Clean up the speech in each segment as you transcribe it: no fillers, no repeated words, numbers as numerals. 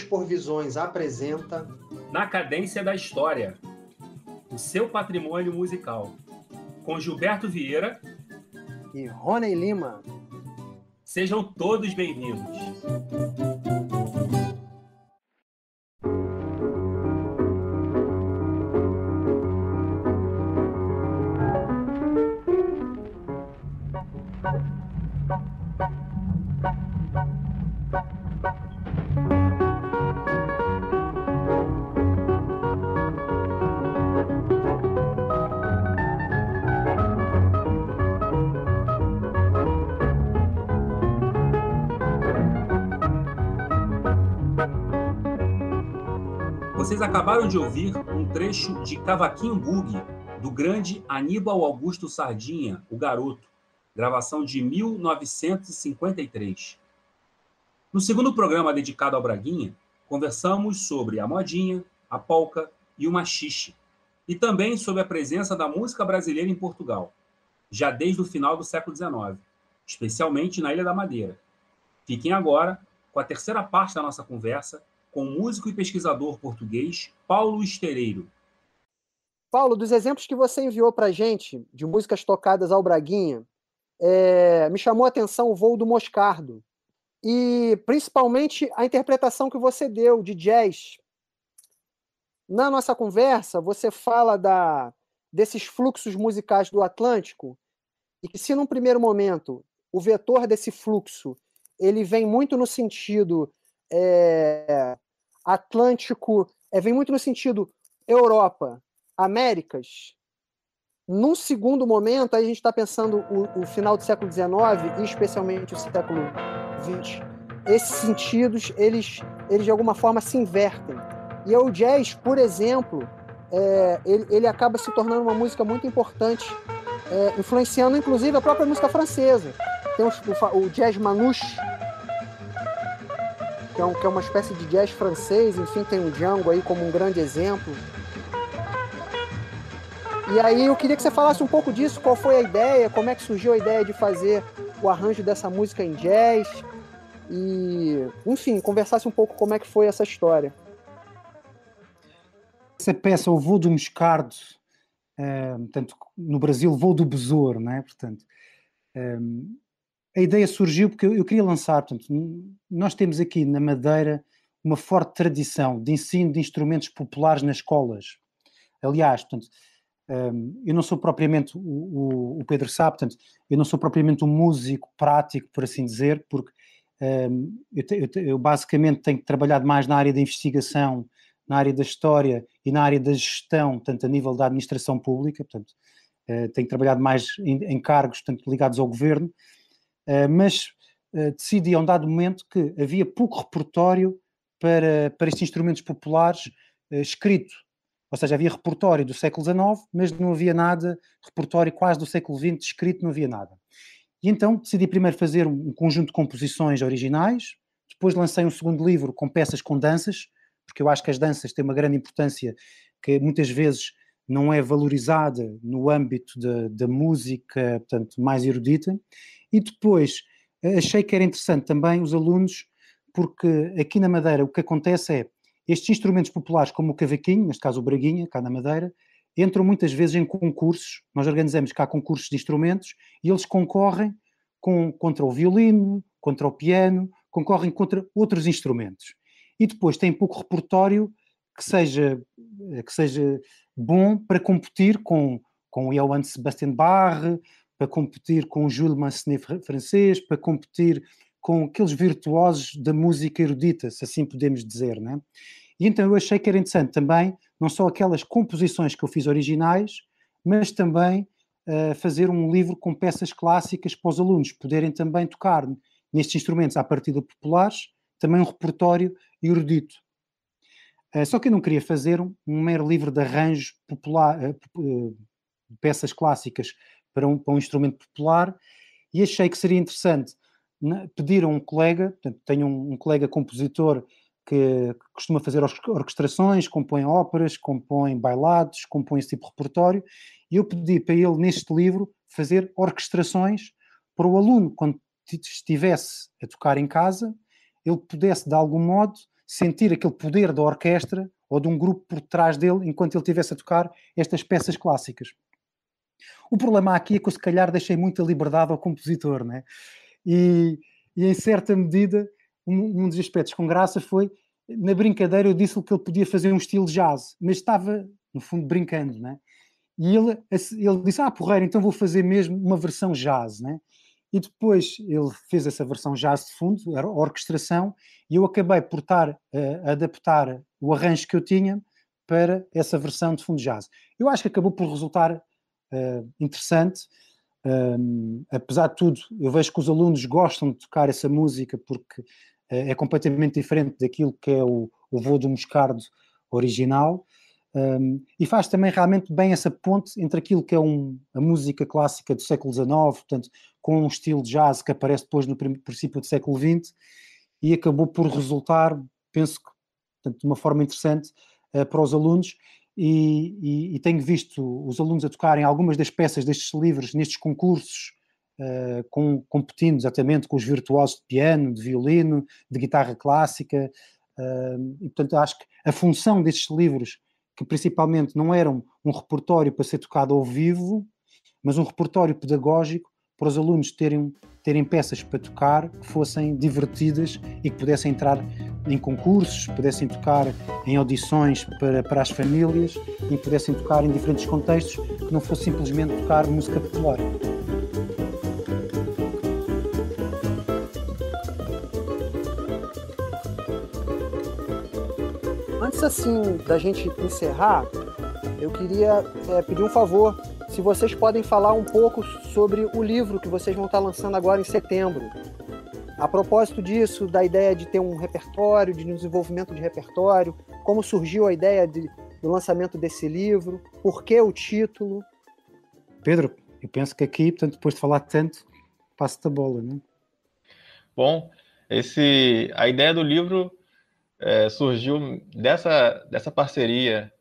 por Visões apresenta Na Cadência da História, o seu patrimônio musical, com Gilberto Vieira e Rony Lima. Sejam todos bem-vindos. Vocês acabaram de ouvir um trecho de Cavaquinho Boogie, do grande Aníbal Augusto Sardinha, o Garoto, gravação de 1953. No segundo programa dedicado ao Braguinha, conversamos sobre a modinha, a polca e o machixe, e também sobre a presença da música brasileira em Portugal, já desde o final do século XIX, especialmente na Ilha da Madeira. Fiquem agora com a terceira parte da nossa conversa com o músico e pesquisador português Paulo Estereiro. Paulo, dos exemplos que você enviou para a gente, de músicas tocadas ao Braguinha, me chamou a atenção o Voo do Moscardo, e principalmente a interpretação que você deu de jazz. Na nossa conversa, você fala desses fluxos musicais do Atlântico, e que se num primeiro momento o vetor desse fluxo ele vem muito no sentido Atlântico, vem muito no sentido Europa, Américas. Num segundo momento, aí a gente está pensando o final do século XIX e especialmente o século XX. Esses sentidos, eles de alguma forma se invertem. E o jazz, por exemplo, ele acaba se tornando uma música muito importante, influenciando inclusive a própria música francesa. Tem o jazz manouche, que é uma espécie de jazz francês, enfim, tem o Django aí como um grande exemplo. E aí eu queria que você falasse um pouco disso, qual foi a ideia, como é que surgiu a ideia de fazer o arranjo dessa música em jazz, e, enfim, conversasse um pouco como é que foi essa história. Essa peça, o Voo do Moscardo, portanto, no Brasil, Voo do Besouro, não é? Portanto, a ideia surgiu porque eu queria lançar, portanto, nós temos aqui na Madeira uma forte tradição de ensino de instrumentos populares nas escolas. Aliás, portanto, eu não sou propriamente, o Pedro sabe, portanto, eu não sou propriamente um músico prático, por assim dizer, porque eu basicamente tenho trabalhado mais na área da investigação, na área da história e na área da gestão, portanto, a nível da administração pública, portanto, tenho trabalhado mais em cargos, portanto, ligados ao governo. Mas decidi a um dado momento que havia pouco repertório para estes instrumentos populares escrito. Ou seja, havia repertório do século XIX, mas não havia nada, repertório quase do século XX escrito, não havia nada. E então decidi primeiro fazer um conjunto de composições originais, depois lancei um segundo livro com peças com danças, porque eu acho que as danças têm uma grande importância que muitas vezes não é valorizada no âmbito da música, portanto, mais erudita. E depois achei que era interessante também os alunos, porque aqui na Madeira o que acontece é, estes instrumentos populares como o cavaquinho, neste caso o Braguinha, cá na Madeira, entram muitas vezes em concursos, nós organizamos cá concursos de instrumentos, e eles concorrem contra o violino, contra o piano, concorrem contra outros instrumentos. E depois têm pouco repertório que seja bom para competir com o Johann Sebastian Bach, para competir com o Jules Massenet francês, para competir com aqueles virtuosos da música erudita, se assim podemos dizer, né? E então eu achei que era interessante também, não só aquelas composições que eu fiz originais, mas também fazer um livro com peças clássicas para os alunos poderem também tocar nestes instrumentos à partida populares, também um repertório erudito. Só que eu não queria fazer um mero livro de arranjos popular, de peças clássicas para um instrumento popular, e achei que seria interessante pedir a um colega, portanto, tenho um colega compositor que costuma fazer orquestrações, compõe óperas, compõe bailados, compõe esse tipo de repertório, e eu pedi para ele, neste livro, fazer orquestrações para o aluno, quando estivesse a tocar em casa, ele pudesse, de algum modo, sentir aquele poder da orquestra ou de um grupo por trás dele enquanto ele estivesse a tocar estas peças clássicas. O problema aqui é que eu, se calhar, deixei muita liberdade ao compositor, né? E em certa medida, um dos aspectos com graça foi, na brincadeira, eu disse-lhe que ele podia fazer um estilo jazz, mas estava, no fundo, brincando, né? E ele disse, porreiro, então vou fazer mesmo uma versão jazz, né? E depois ele fez essa versão jazz de fundo, a orquestração, e eu acabei por estar a adaptar o arranjo que eu tinha para essa versão de fundo jazz. Eu acho que acabou por resultar interessante. Apesar de tudo, eu vejo que os alunos gostam de tocar essa música porque é completamente diferente daquilo que é o Voo do Moscardo original. E faz também realmente bem essa ponte entre aquilo que é a música clássica do século XIX, portanto, com um estilo de jazz que aparece depois no princípio do século XX, e acabou por resultar, penso que, portanto, de uma forma interessante para os alunos, e tenho visto os alunos a tocarem algumas das peças destes livros nestes concursos, competindo exatamente com os virtuosos de piano, de violino, de guitarra clássica, e portanto acho que a função destes livros, que principalmente não eram um repertório para ser tocado ao vivo, mas um repertório pedagógico para os alunos terem peças para tocar que fossem divertidas e que pudessem entrar em concursos, pudessem tocar em audições para as famílias e pudessem tocar em diferentes contextos, que não fosse simplesmente tocar música popular. Antes assim da gente encerrar, eu queria pedir um favor, se vocês podem falar um pouco sobre o livro que vocês vão estar lançando agora em setembro. A propósito disso, da ideia de ter um repertório, de desenvolvimento de repertório, como surgiu a ideia do lançamento desse livro, por que o título? Pedro, eu penso que aqui, portanto, depois de falar tanto, passo-te a bola, não é? Bom, a ideia do livro surgiu dessa parceria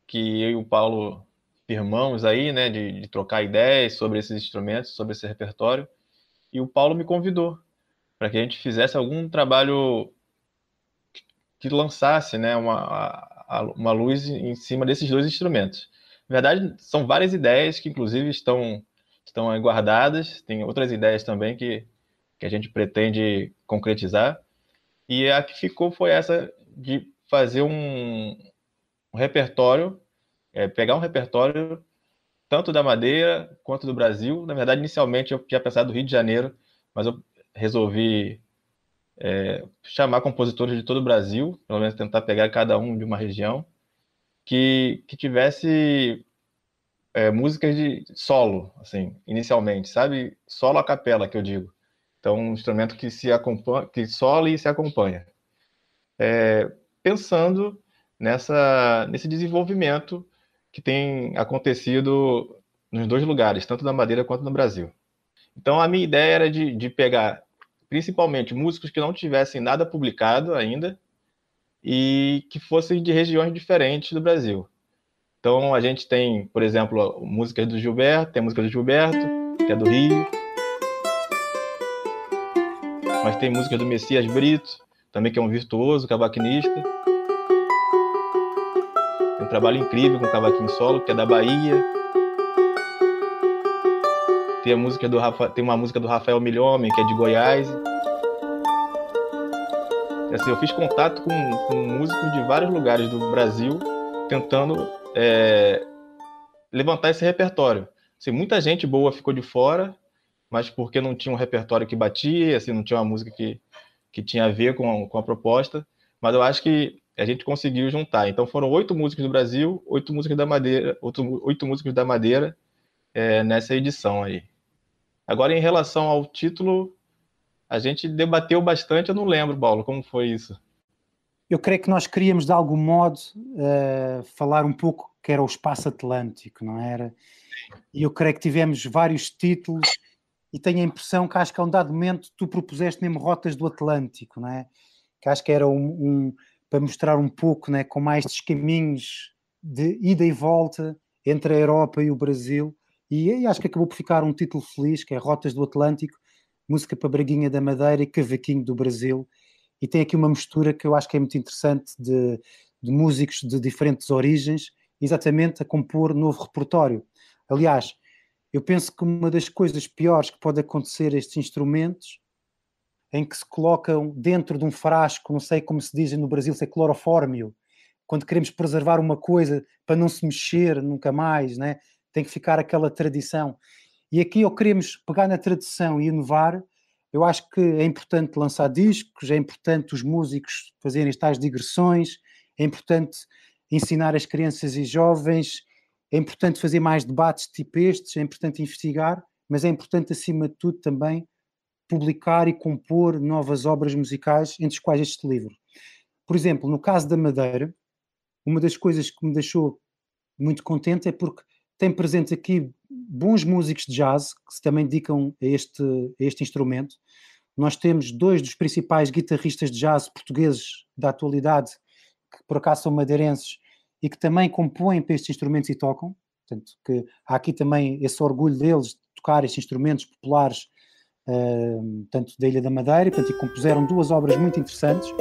que eu e o Paulo firmamos aí, né, de trocar ideias sobre esses instrumentos, sobre esse repertório, e o Paulo me convidou para que a gente fizesse algum trabalho que lançasse, né, uma luz em cima desses dois instrumentos. Na verdade, são várias ideias que, inclusive, estão guardadas, tem outras ideias também que a gente pretende concretizar, e a que ficou foi essa de fazer um repertório, pegar um repertório tanto da Madeira quanto do Brasil. Na verdade, inicialmente eu tinha pensado do Rio de Janeiro, mas eu resolvi chamar compositores de todo o Brasil, pelo menos tentar pegar cada um de uma região, que tivesse músicas de solo, assim, inicialmente, sabe? Solo a capela, que eu digo. Então, um instrumento que se acompanha, que sola e se acompanha. Pensando nesse desenvolvimento que tem acontecido nos dois lugares, tanto na Madeira quanto no Brasil. Então, a minha ideia era de pegar, principalmente, músicos que não tivessem nada publicado ainda e que fossem de regiões diferentes do Brasil. Então, a gente tem, por exemplo, músicas do Gilberto, tem a música do Gilberto, que é do Rio, mas tem música do Messias Brito, também, que é um virtuoso cavaquinista. Tem um trabalho incrível com cavaquinho solo, que é da Bahia. Tem uma música do Rafael Milhomem, que é de Goiás. Assim, eu fiz contato com músicos de vários lugares do Brasil, tentando levantar esse repertório. Assim, muita gente boa ficou de fora, mas porque não tinha um repertório que batia, assim, não tinha uma música que tinha a ver com a proposta. Mas eu acho que a gente conseguiu juntar. Então foram 8 músicos do Brasil, 8 músicos da Madeira, 8 músicos da Madeira nessa edição aí. Agora, em relação ao título, a gente debateu bastante, eu não lembro, Paulo, como foi isso? Eu creio que nós queríamos, de algum modo, falar um pouco que era o espaço atlântico, não era? E eu creio que tivemos vários títulos e tenho a impressão que acho que a um dado momento tu propuseste mesmo Rotas do Atlântico, não é? Que acho que era para mostrar um pouco, né, como há estes caminhos de ida e volta entre a Europa e o Brasil, e acho que acabou por ficar um título feliz, que é Rotas do Atlântico, música para Braguinha da Madeira e Cavaquinho do Brasil, e tem aqui uma mistura que eu acho que é muito interessante de músicos de diferentes origens, exatamente a compor novo repertório. Aliás, eu penso que uma das coisas piores que pode acontecer a estes instrumentos, em que se colocam dentro de um frasco, não sei como se diz no Brasil, se é clorofórmio, quando queremos preservar uma coisa para não se mexer nunca mais, né? Tem que ficar aquela tradição. E aqui, ao queremos pegar na tradição e inovar, eu acho que é importante lançar discos, é importante os músicos fazerem tais digressões, é importante ensinar as crianças e jovens, é importante fazer mais debates tipo estes, é importante investigar, mas é importante, acima de tudo, também publicar e compor novas obras musicais, entre as quais este livro. Por exemplo, no caso da Madeira, uma das coisas que me deixou muito contente é porque tem presente aqui bons músicos de jazz que se também dedicam a este instrumento. Nós temos 2 dos principais guitarristas de jazz portugueses da atualidade, que por acaso são madeirenses e que também compõem para estes instrumentos e tocam. Portanto, que há aqui também esse orgulho deles de tocar estes instrumentos populares, tanto da Ilha da Madeira, portanto, e compuseram 2 obras muito interessantes.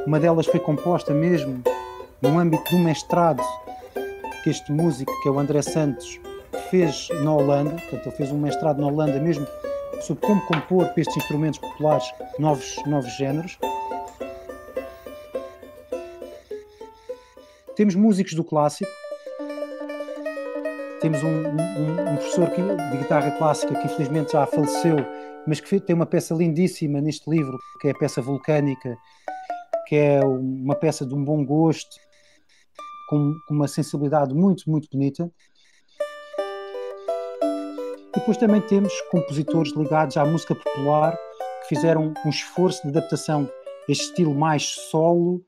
Uma delas foi composta mesmo no âmbito do mestrado que este músico, que é o André Santos, fez na Holanda. Portanto, ele fez um mestrado na Holanda mesmo sobre como compor para estes instrumentos populares novos géneros. Temos músicos do clássico. Temos um professor de guitarra clássica que infelizmente já faleceu, mas que tem uma peça lindíssima neste livro, que é a peça Vulcânica, que é uma peça de um bom gosto, com uma sensibilidade muito, muito bonita. E depois também temos compositores ligados à música popular que fizeram um esforço de adaptação a este estilo mais solo,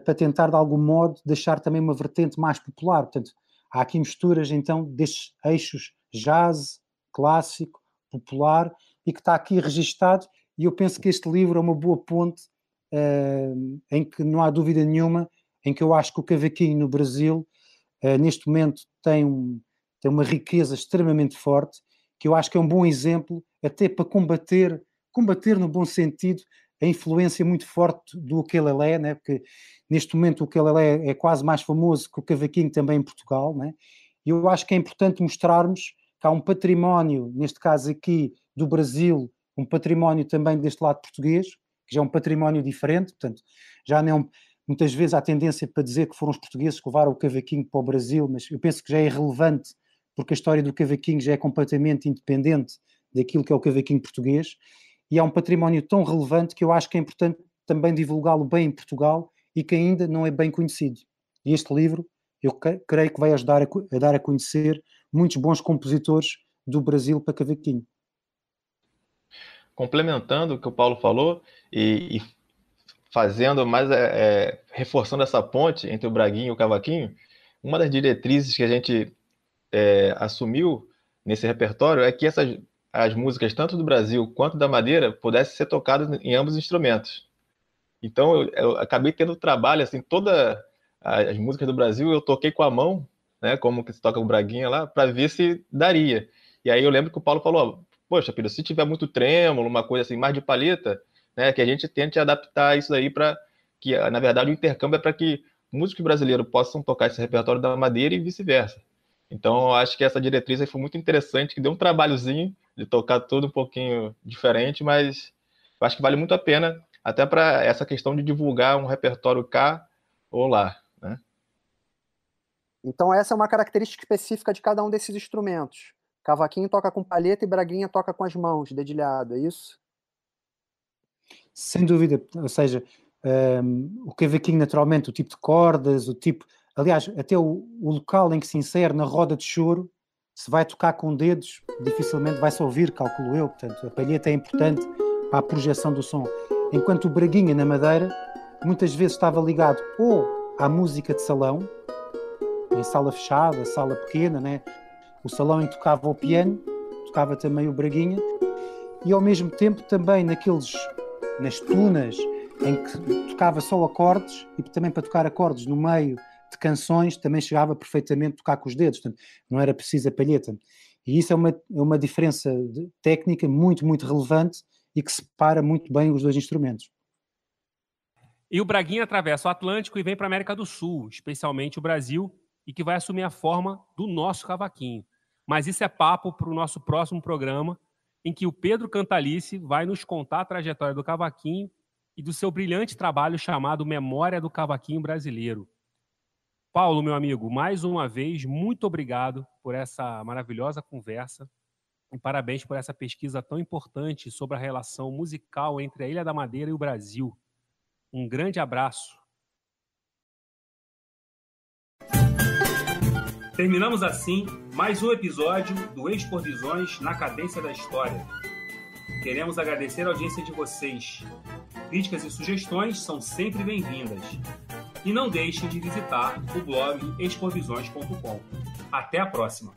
para tentar de algum modo deixar também uma vertente mais popular. Portanto, há aqui misturas então destes eixos jazz, clássico, popular, e que está aqui registado, e eu penso que este livro é uma boa ponte, em que não há dúvida nenhuma, em que eu acho que o cavaquinho no Brasil, neste momento, tem uma riqueza extremamente forte, que eu acho que é um bom exemplo, até para combater no bom sentido, a influência muito forte do ukulele, né? Porque neste momento o ukulele é quase mais famoso que o cavaquinho também em Portugal, né? E eu acho que é importante mostrarmos que há um património, neste caso aqui do Brasil, um património também deste lado português, que já é um património diferente. Portanto, já não, muitas vezes há tendência para dizer que foram os portugueses que levaram o cavaquinho para o Brasil, mas eu penso que já é irrelevante, porque a história do cavaquinho já é completamente independente daquilo que é o cavaquinho português, e é um património tão relevante que eu acho que é importante também divulgá-lo bem em Portugal e que ainda não é bem conhecido. E este livro, eu creio que vai ajudar a dar a conhecer muitos bons compositores do Brasil para cavaquinho. Complementando o que o Paulo falou e fazendo mais, reforçando essa ponte entre o Braguinha e o cavaquinho, uma das diretrizes que a gente assumiu nesse repertório é que as músicas, tanto do Brasil quanto da Madeira, pudessem ser tocadas em ambos os instrumentos. Então, eu acabei tendo trabalho, assim, todas as músicas do Brasil eu toquei com a mão, né, como que se toca o Braguinha lá, para ver se daria. E aí eu lembro que o Paulo falou, poxa, Pedro, se tiver muito trêmulo, uma coisa assim, mais de palheta, né, que a gente tente adaptar isso aí para que, na verdade, o intercâmbio é para que músicos brasileiros possam tocar esse repertório da Madeira e vice-versa. Então, eu acho que essa diretriz aí foi muito interessante, que deu um trabalhozinho de tocar tudo um pouquinho diferente, mas eu acho que vale muito a pena, até para essa questão de divulgar um repertório cá ou lá, né? Então essa é uma característica específica de cada um desses instrumentos. Cavaquinho toca com palheta e Braguinha toca com as mãos, dedilhado, é isso? Sem dúvida, ou seja, o cavaquinho naturalmente, o tipo de cordas, aliás, até o local em que se insere na roda de choro, se vai tocar com dedos, dificilmente vai-se ouvir, calculo eu. Portanto, a palheta é importante para a projeção do som. Enquanto o Braguinha, na Madeira, muitas vezes estava ligado ou à música de salão, em sala fechada, sala pequena, né? O salão em que tocava o piano, tocava também o Braguinha, e ao mesmo tempo também nas tunas, em que tocava só acordes, e também para tocar acordes no meio de canções também chegava perfeitamente a tocar com os dedos, portanto, não era preciso a palheta. E isso é uma diferença técnica muito, muito relevante e que separa muito bem os dois instrumentos. E o Braguinha atravessa o Atlântico e vem para a América do Sul, especialmente o Brasil, e que vai assumir a forma do nosso cavaquinho. Mas isso é papo para o nosso próximo programa, em que o Pedro Cantalice vai nos contar a trajetória do cavaquinho e do seu brilhante trabalho chamado Memória do Cavaquinho Brasileiro. Paulo, meu amigo, mais uma vez, muito obrigado por essa maravilhosa conversa e parabéns por essa pesquisa tão importante sobre a relação musical entre a Ilha da Madeira e o Brasil. Um grande abraço. Terminamos assim mais um episódio do Exposições na Cadência da História. Queremos agradecer a audiência de vocês. Críticas e sugestões são sempre bem-vindas. E não deixem de visitar o blog exposições.com. Até a próxima!